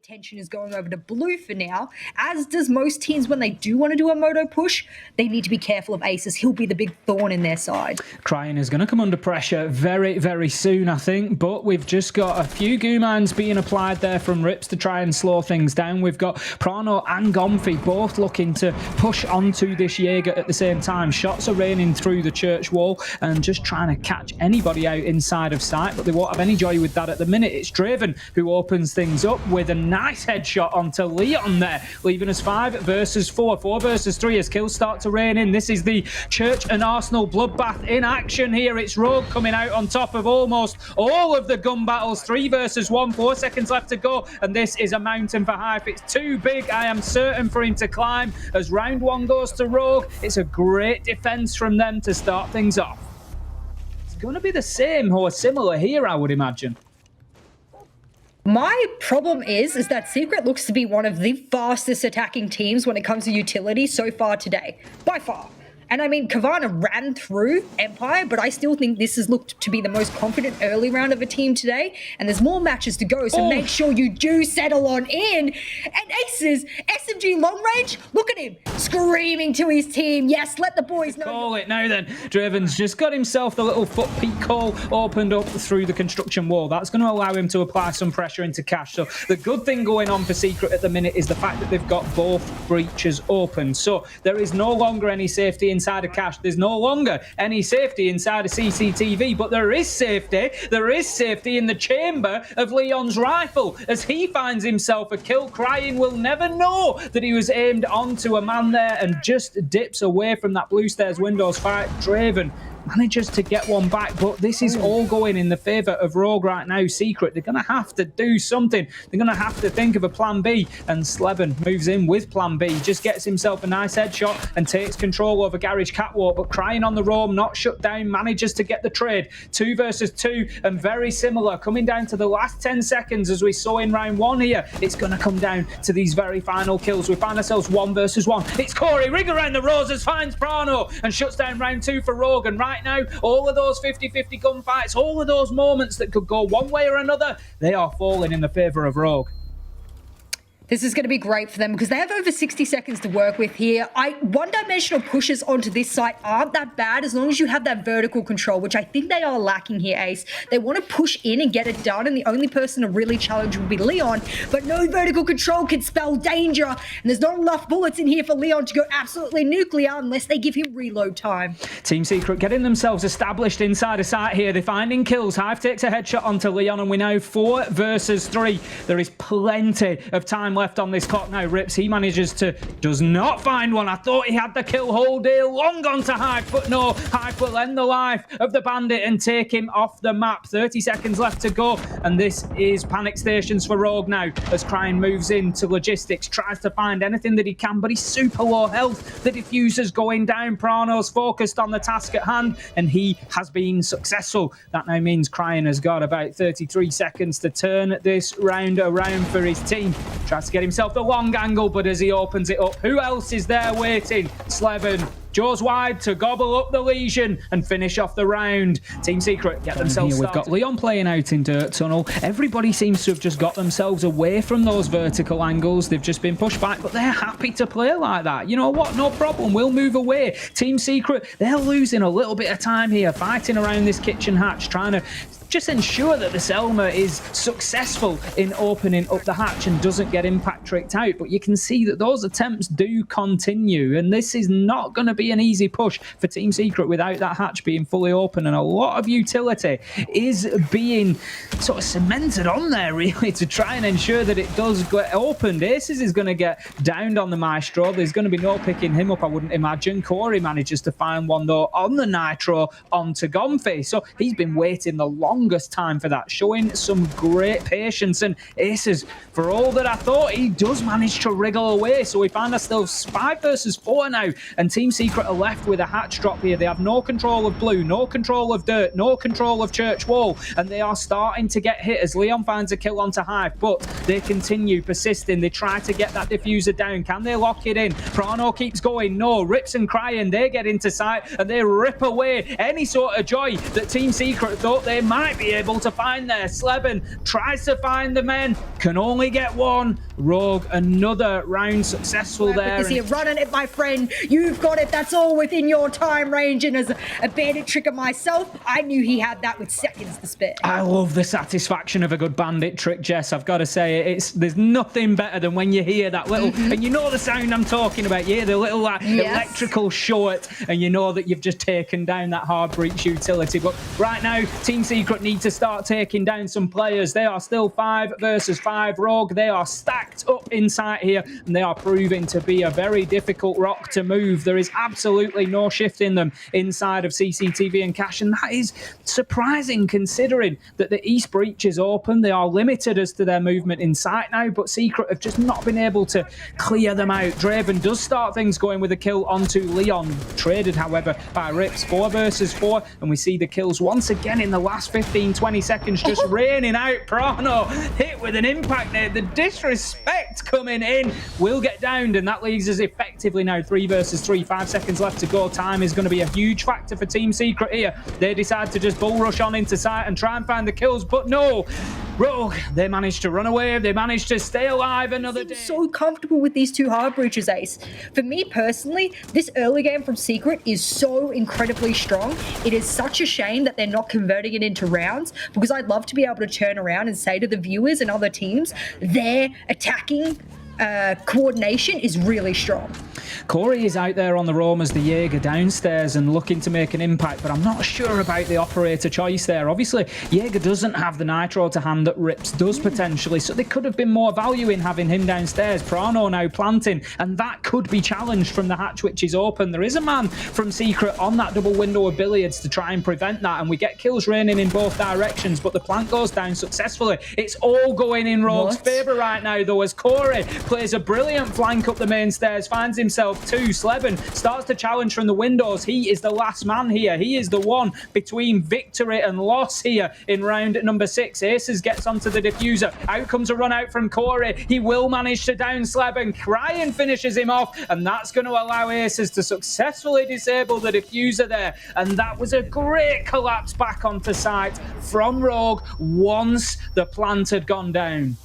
Attention is going over to blue for now, as does most teams when they do want to do a moto push. They need to be careful of Aces. He'll be the big thorn in their side. Crying is going to come under pressure very, very soon, I think, but we've just got a few Goomans being applied there from Rips to try and slow things down. We've got Prano and Gomfi both looking to push onto this Jaeger at the same time. Shots are raining through the church wall and just trying to catch anybody out inside of sight, but they won't have any joy with that at the minute. It's Draven who opens things up with a nice headshot onto Leon there, leaving us 5 versus 4. 4 versus 3 as kills start to rain in. This is the Church and Arsenal bloodbath in action here. It's Rogue coming out on top of almost all of the gun battles. 3 versus 1, 4 seconds left to go, and this is a mountain for Hype. It's too big, I am certain, for him to climb. As round 1 goes to Rogue, it's a great defense from them to start things off. It's going to be the same or similar here, I would imagine. My problem is that Secret looks to be one of the fastest attacking teams when it comes to utility so far today, by far. And I mean, Kavana ran through Empire, but I still think this has looked to be the most confident early round of a team today. And there's more matches to go, so make sure you do settle on in. And Aces, SMG long range, look at him, screaming to his team. Yes, let the boys know. Call it now then. Draven's just got himself the little foot peak hole opened up through the construction wall. That's going to allow him to apply some pressure into Cash. So the good thing going on for Secret at the minute is the fact that they've got both breaches open. So there is no longer any safety inside of Cash. There's no longer any safety inside of CCTV, but there is safety. There is safety in the chamber of Leon's rifle. As he finds himself a kill, Crying will never know that he was aimed onto a man there and just dips away from that blue stairs windows fight. Draven manages to get one back, but this is all going in the favour of Rogue right now. Secret, they're going to have to do something. They're going to have to think of a plan B, and Sleben moves in with plan B. Just gets himself a nice headshot and takes control over Garage Catwalk, but Crying on the roam, not shut down, manages to get the trade. 2 versus 2, and very similar. Coming down to the last 10 seconds as we saw in round 1 here. It's going to come down to these very final kills. We find ourselves 1 versus 1. It's Corey, rig around the roses, finds Prano, and shuts down round 2 for Rogue, and right now, all of those 50-50 gunfights, all of those moments that could go one way or another, they are falling in the favour of Rogue. This is going to be great for them because they have over 60 seconds to work with here. One-dimensional pushes onto this site aren't that bad as long as you have that vertical control, which I think they are lacking here, Ace. They want to push in and get it done, and the only person to really challenge would be Leon, but no vertical control can spell danger, and there's not enough bullets in here for Leon to go absolutely nuclear unless they give him reload time. Team Secret getting themselves established inside a site here. They're finding kills. Hive takes a headshot onto Leon, and we now 4 versus 3. There is plenty of time left on this clock now. Rips, he manages to, does not find one. I thought he had the kill whole day long on to Hype, but no, Hype will end the life of the bandit and take him off the map. 30 seconds left to go, and this is panic stations for Rogue now as Crying moves into logistics, tries to find anything that he can, but he's super low health. The diffuser's going down. Prano's focused on the task at hand, and he has been successful. That now means Crying has got about 33 seconds to turn this round around for his team. Tries to get himself the long angle, but as he opens it up, who else is there waiting? Sleben jaws wide to gobble up the Legion and finish off the round. Team Secret get themselves started. We've got Leon playing out in Dirt Tunnel. Everybody seems to have just got themselves away from those vertical angles. They've just been pushed back, but they're happy to play like that. You know what? No problem. We'll move away. Team Secret, they're losing a little bit of time here, fighting around this kitchen hatch, trying to just ensure that the Selma is successful in opening up the hatch and doesn't get impact tricked out. But you can see that those attempts do continue, and this is not going to be an easy push for Team Secret without that hatch being fully open, and a lot of utility is being sort of cemented on there really to try and ensure that it does get opened. Aces is going to get downed on the Maestro. There's going to be no picking him up, I wouldn't imagine. Corey manages to find one though on the Nitro onto Gomfi, so he's been waiting the longest time for that, showing some great patience. And Aces, for all that I thought, he does manage to wriggle away, so we find ourselves 5 versus 4 now, and Team Secret are left with a hatch drop here. They have no control of blue, no control of dirt, no control of church wall, and they are starting to get hit as Leon finds a kill onto Hive, but they continue persisting. They try to get that diffuser down. Can they lock it in? Prano keeps going. No. Rips and Crying, they get into sight and they rip away any sort of joy that Team Secret thought they might might be able to find there. Sleben tries to find the men, can only get one. Rogue, another round successful there. Is he running it, my friend? You've got it. That's all within your time range. And as a bandit tricker myself, I knew he had that with seconds to spare. I love the satisfaction of a good bandit trick, Jess. I've got to say, there's nothing better than when you hear that little, and you know the sound I'm talking about. Yeah, the little electrical short, and you know that you've just taken down that hard breach utility. But right now, Team Secret need to start taking down some players. They are still 5 versus 5. Rogue, they are stacked up inside here, and they are proving to be a very difficult rock to move. There is absolutely no shift in them inside of CCTV and Cash, and that is surprising considering that the East breach is open. They are limited as to their movement in sight now, but Secret have just not been able to clear them out. Draven does start things going with a kill onto Leon, traded however by Rips. 4 versus 4, and we see the kills once again in the last 15-20 seconds just raining out. Prano hit with an impact there. The disrespect coming in will get downed, and that leaves us effectively now 3 versus 3. 5 seconds left to go. Time is going to be a huge factor for Team Secret here. They decide to just bull rush on into sight and try and find the kills, but no. Rogue, they managed to run away. They managed to stay alive another day. So comfortable with these 2 hard breaches, Ace. For me personally, this early game from Secret is so incredibly strong. It is such a shame that they're not converting it into rounds, because I'd love to be able to turn around and say to the viewers and other teams, their attacking coordination is really strong. Corey is out there on the roam as the Jaeger downstairs and looking to make an impact, but I'm not sure about the operator choice there. Obviously, Jaeger doesn't have the nitro to hand that Rips does potentially, so there could have been more value in having him downstairs. Prano now planting, and that could be challenged from the hatch which is open. There is a man from Secret on that double window of billiards to try and prevent that, and we get kills raining in both directions, but the plant goes down successfully. It's all going in Rogue's favour right now, though, as Corey plays a brilliant flank up the main stairs, finds himself 2. Sleben starts to challenge from the windows. He is the last man here. He is the one between victory and loss here in round number 6. Aces gets onto the diffuser. Out comes a run out from Corey. He will manage to down Sleben. Ryan finishes him off, and that's going to allow Aces to successfully disable the diffuser there. And that was a great collapse back onto site from Rogue once the plant had gone down.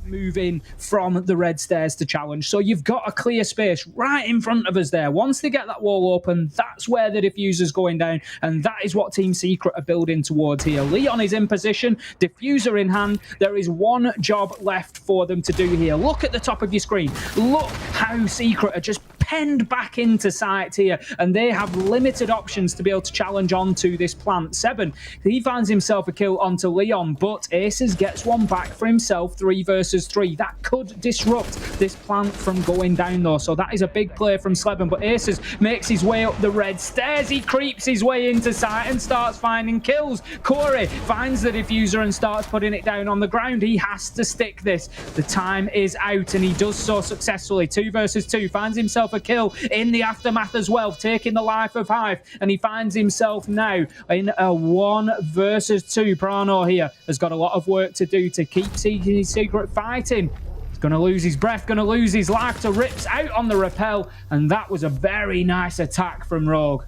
Moving from the red stairs to challenge, so you've got a clear space right in front of us there. Once they get that wall open, that's where the diffuser's going down, and that is what Team Secret are building towards here. Leon is in position, diffuser in hand. There is one job left for them to do here. Look at the top of your screen. Look how Secret are just penned back into sight here, and they have limited options to be able to challenge onto this plant. 7, he finds himself a kill onto Leon, but Aces gets one back for himself. 3 versus 3. That could disrupt this plant from going down though, so that is a big play from Sleben. But Aces makes his way up the red stairs. He creeps his way into sight and starts finding kills. Corey finds the diffuser and starts putting it down on the ground. He has to stick this. The time is out, and he does so successfully. 2 versus 2. Finds himself a kill in the aftermath as well, taking the life of Hive, and he finds himself now in a 1 versus 2. Prano here has got a lot of work to do to keep his Secret fighting. He's going to lose his breath, going to lose his life to Rips out on the rappel, and that was a very nice attack from Rogue.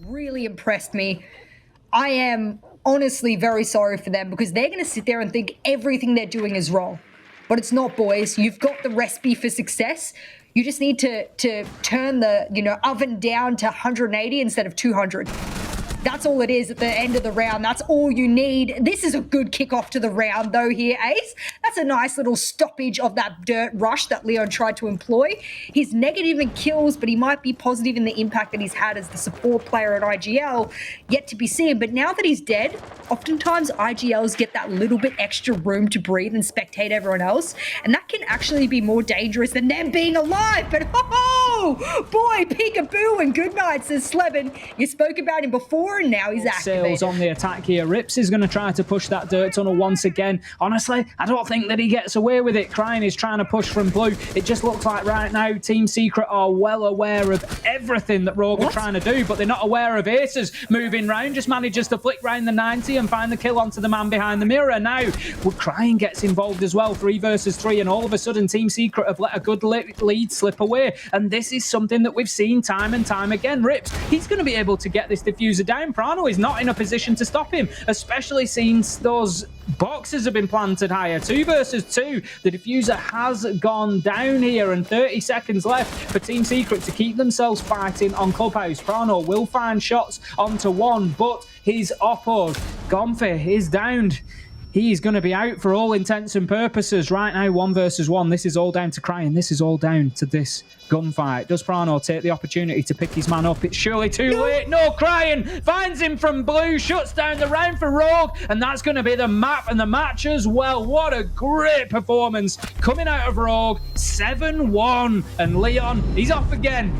Really impressed me. I am honestly very sorry for them, because they're going to sit there and think everything they're doing is wrong. But it's not, boys. You've got the recipe for success. You just need to turn the oven down to 180 instead of 200. That's all it is at the end of the round. That's all you need. This is a good kickoff to the round, though, here, Ace. That's a nice little stoppage of that dirt rush that Leon tried to employ. He's negative in kills, but he might be positive in the impact that he's had as the support player at IGL. Yet to be seen. But now that he's dead, oftentimes IGLs get that little bit extra room to breathe and spectate everyone else. And that can actually be more dangerous than them being alive. But, oh, boy, peekaboo and good night, says Sleben. You spoke about him before, and now he's activated. Sails on the attack here. Rips is going to try to push that dirt tunnel once again. Honestly, I don't think that he gets away with it. Crying is trying to push from blue. It just looks like right now Team Secret are well aware of everything that Rogue are trying to do, but they're not aware of Aces moving round. Just manages to flick round the 90 and find the kill onto the man behind the mirror. Now, Crying gets involved as well. 3 versus 3, and all of a sudden Team Secret have let a good lead slip away, and this is something that we've seen time and time again. Rips, he's going to be able to get this diffuser down. down. Prano is not in a position to stop him, especially since those boxes have been planted higher. 2 versus 2. The Diffuser has gone down here, and 30 seconds left for Team Secret to keep themselves fighting on Clubhouse. Prano will find shots onto one, but his Oppo, Gomfe, is downed. He's going to be out for all intents and purposes right now. 1 versus 1. This is all down to Crying. This is all down to this gunfight. Does Prano take the opportunity to pick his man up? It's surely too late. No, Crying finds him from blue, shuts down the round for Rogue, and that's going to be the map and the match as well. What a great performance coming out of Rogue. 7-1, and Leon, he's off again.